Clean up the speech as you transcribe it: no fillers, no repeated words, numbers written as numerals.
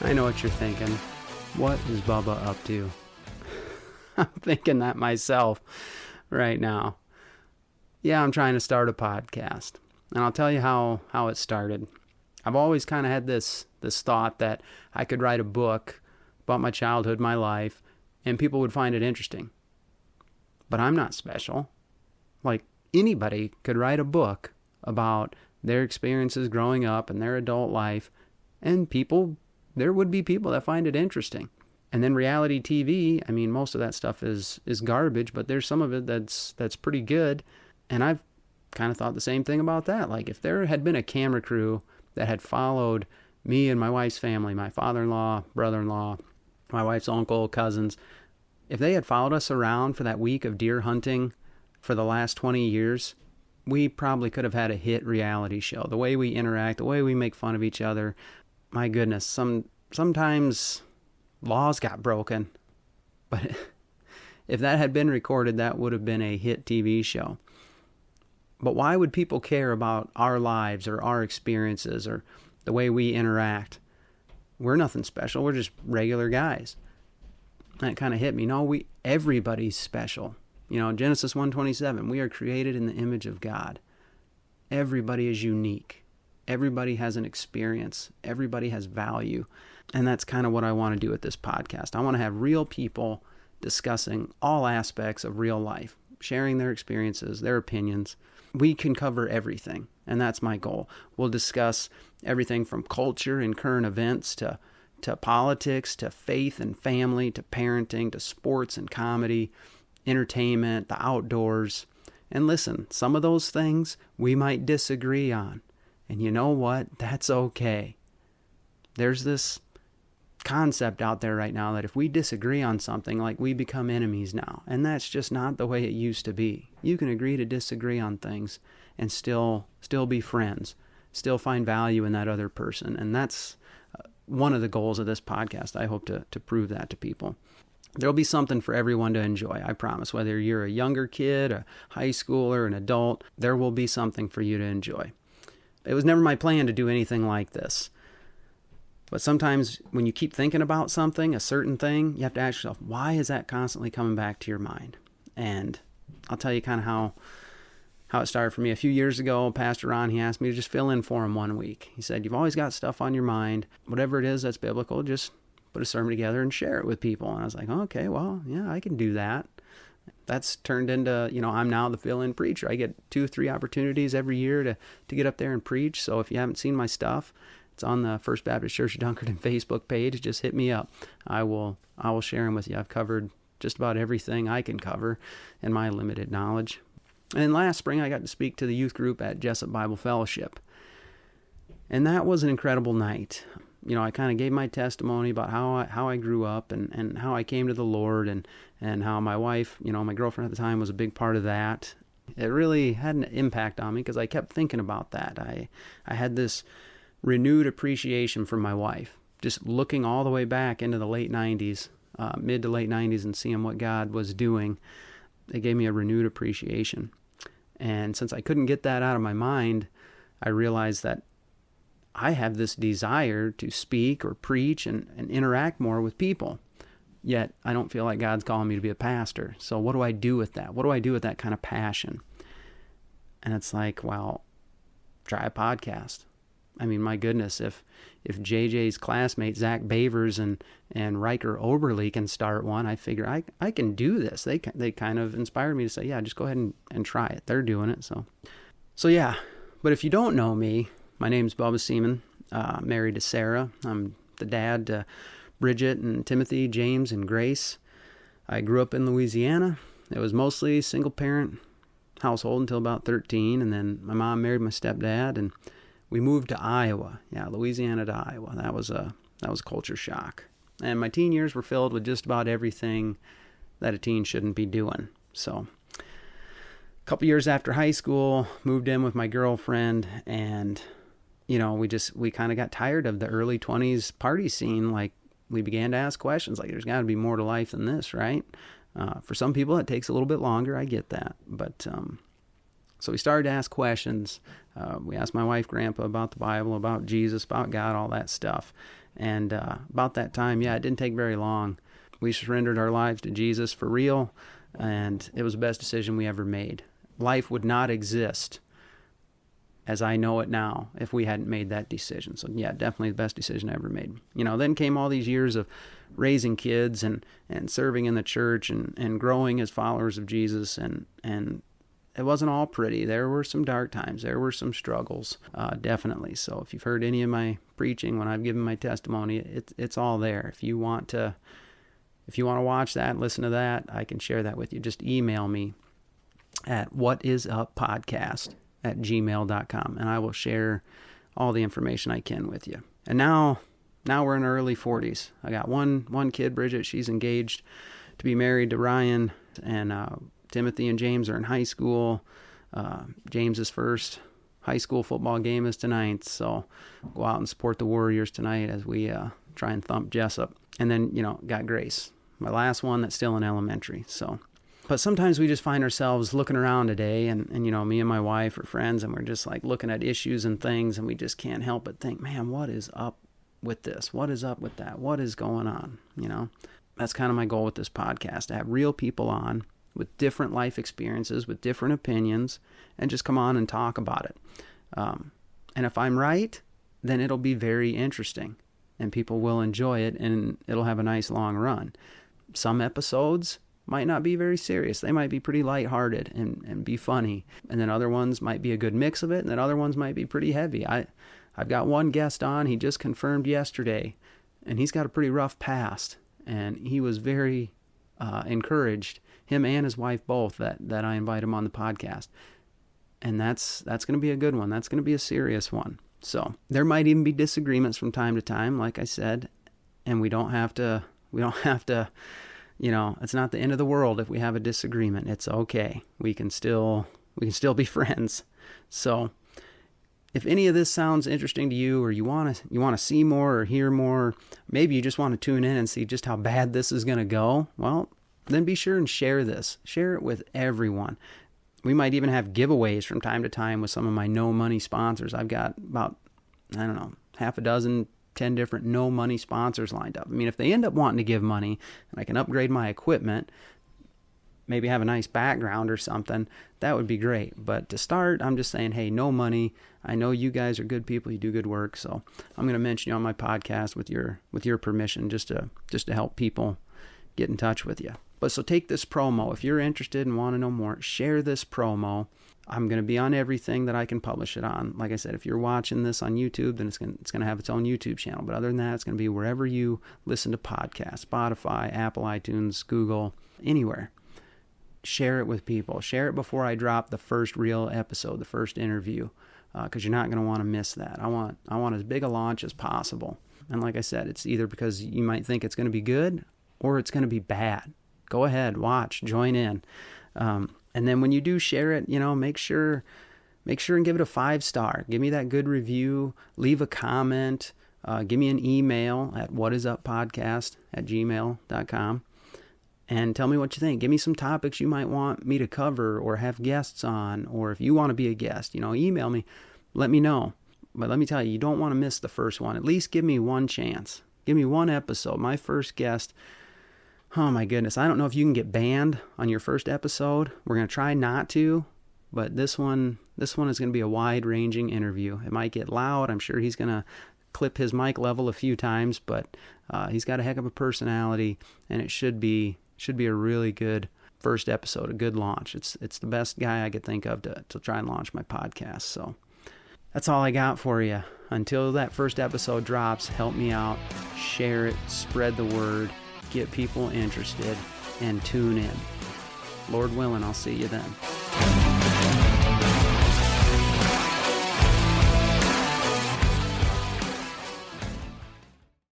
I know what you're thinking. What is Bubba up to? I'm thinking that myself right now. Yeah, I'm trying to start a podcast. And I'll tell you how it started. I've always kind of had this thought that I could write a book about my childhood, my life, and people would find it interesting. But I'm not special. Like, anybody could write a book about their experiences growing up and their adult life, and there would be people that find it interesting. And then reality TV, I mean, most of that stuff is garbage, but there's some of it that's pretty good. And I've kind of thought the same thing about that. Like, if there had been a camera crew that had followed me and my wife's family, my father-in-law, brother-in-law, my wife's uncle, cousins, if they had followed us around for that week of deer hunting for the last 20 years, we probably could have had a hit reality show. The way we interact, the way we make fun of each other, my goodness, sometimes laws got broken. But if that had been recorded, that would have been a hit TV show. But why would people care about our lives or our experiences or the way we interact? We're nothing special. We're just regular guys. That kind of hit me. No, everybody's special. You know, Genesis 1:27, we are created in the image of God. Everybody is unique. Everybody has an experience. Everybody has value. And that's kind of what I want to do with this podcast. I want to have real people discussing all aspects of real life, sharing their experiences, their opinions. We can cover everything, and that's my goal. We'll discuss everything from culture and current events to politics, to faith and family, to parenting, to sports and comedy, entertainment, the outdoors. And listen, some of those things we might disagree on. And you know what? That's okay. There's this concept out there right now that if we disagree on something, like, we become enemies now. And that's just not the way it used to be. You can agree to disagree on things and still be friends, still find value in that other person. And that's one of the goals of this podcast. I hope to prove that to people. There'll be something for everyone to enjoy, I promise. Whether you're a younger kid, a high schooler, an adult, there will be something for you to enjoy. It was never my plan to do anything like this. But sometimes when you keep thinking about something, a certain thing, you have to ask yourself, why is that constantly coming back to your mind? And I'll tell you kind of how it started for me. A few years ago, Pastor Ron, he asked me to just fill in for him one week. He said, you've always got stuff on your mind. Whatever it is that's biblical, just put a sermon together and share it with people. And I was like, okay, well, yeah, I can do that. That's turned into, I'm now the fill-in preacher. I get 2-3 opportunities every year to get up there and preach. So if you haven't seen my stuff, it's on the First Baptist Church of Dunkerton Facebook page. Just hit me up. I will share them with you. I've covered just about everything I can cover in my limited knowledge. And last spring, I got to speak to the youth group at Jessup Bible Fellowship. And that was an incredible night. I kind of gave my testimony about how I grew up and how I came to the Lord and how my wife, my girlfriend at the time, was a big part of that. It really had an impact on me because I kept thinking about that. I had this renewed appreciation for my wife, just looking all the way back into the late 90s, mid to late 90s, and seeing what God was doing. It gave me a renewed appreciation. And since I couldn't get that out of my mind, I realized that I have this desire to speak or preach and interact more with people. Yet I don't feel like God's calling me to be a pastor. So what do I do with that? What do I do with that kind of passion? And it's like, well, try a podcast. I mean, my goodness, if JJ's classmate, Zach Bavers and Riker Oberle can start one, I figure I can do this. They kind of inspired me to say, yeah, just go ahead and try it. They're doing it. So yeah. But if you don't know me, my name's Bubba Seaman, married to Sarah. I'm the dad to Bridget and Timothy, James, and Grace. I grew up in Louisiana. It was mostly single-parent household until about 13, and then my mom married my stepdad, and we moved to Iowa. Yeah, Louisiana to Iowa. That was a culture shock. And my teen years were filled with just about everything that a teen shouldn't be doing. So a couple years after high school, moved in with my girlfriend, and we kind of got tired of the early 20s party scene. Like, we began to ask questions like, there's got to be more to life than this, right? For some people, it takes a little bit longer. I get that. But So we started to ask questions. We asked my wife, Grandpa, about the Bible, about Jesus, about God, all that stuff. And about that time, it didn't take very long. We surrendered our lives to Jesus for real, and it was the best decision we ever made. Life would not exist as I know it now if we hadn't made that decision. So definitely the best decision I ever made. Then came all these years of raising kids and serving in the church and growing as followers of Jesus, and it wasn't all pretty. There were some dark times. There were some struggles, definitely. So if you've heard any of my preaching when I've given my testimony, it's all there. If you want to watch that, listen to that, I can share that with you. Just email me at whatisappodcast@gmail.com, and I will share all the information I can with you. And now we're in our early 40s. I got one kid, Bridget. She's engaged to be married to Ryan, and Timothy and James are in high school. James's first high school football game is tonight, so go out and support the Warriors tonight as we try and thump Jessup. And then, got Grace, my last one that's still in elementary. So, but sometimes we just find ourselves looking around today, and me and my wife are friends, and we're just like looking at issues and things, and we just can't help but think, man, what is up with this? What is up with that? What is going on? That's kind of my goal with this podcast, to have real people on with different life experiences, with different opinions, and just come on and talk about it. And if I'm right, then it'll be very interesting, and people will enjoy it, and it'll have a nice long run. Some episodes might not be very serious. They might be pretty lighthearted and be funny. And then other ones might be a good mix of it, and then other ones might be pretty heavy. I've got one guest on, he just confirmed yesterday, and he's got a pretty rough past, and he was very encouraged, him and his wife both, that I invite him on the podcast. And that's going to be a good one. That's going to be a serious one. So there might even be disagreements from time to time, like I said, and we don't have to, it's not the end of the world if we have a disagreement. It's okay. We can still be friends. So if any of this sounds interesting to you, or you want to see more or hear more, maybe you just want to tune in and see just how bad this is going to go, well, then be sure and share this. Share it with everyone. We might even have giveaways from time to time with some of my no money sponsors. I've got about, half a dozen, 10 different no money sponsors lined up. I mean, if they end up wanting to give money and I can upgrade my equipment, maybe have a nice background or something, that would be great. But to start, I'm just saying, hey, no money. I know you guys are good people. You do good work. So I'm going to mention you on my podcast with your permission, just to help people get in touch with you. But so take this promo. If you're interested and want to know more, share this promo. I'm going to be on everything that I can publish it on. Like I said, if you're watching this on YouTube, then it's going to have its own YouTube channel. But other than that, it's going to be wherever you listen to podcasts, Spotify, Apple, iTunes, Google, anywhere. Share it with people. Share it before I drop the first real episode, the first interview, because you're not going to want to miss that. I want as big a launch as possible. And like I said, it's either because you might think it's going to be good or it's going to be bad. Go ahead, watch, join in. And then when you do share it, make sure and give it a 5-star. Give me that good review. Leave a comment. Give me an email at whatisappodcast@gmail.com. And tell me what you think. Give me some topics you might want me to cover or have guests on. Or if you want to be a guest, email me. Let me know. But let me tell you, you don't want to miss the first one. At least give me one chance. Give me one episode. My first guest... Oh my goodness, I don't know if you can get banned on your first episode. We're going to try not to, but this one is going to be a wide-ranging interview. It might get loud. I'm sure he's going to clip his mic level a few times, but he's got a heck of a personality, and it should be a really good first episode, a good launch. It's the best guy I could think of to try and launch my podcast. So that's all I got for you. Until that first episode drops, help me out, share it, spread the word, get people interested, and tune in. Lord willing, I'll see you then.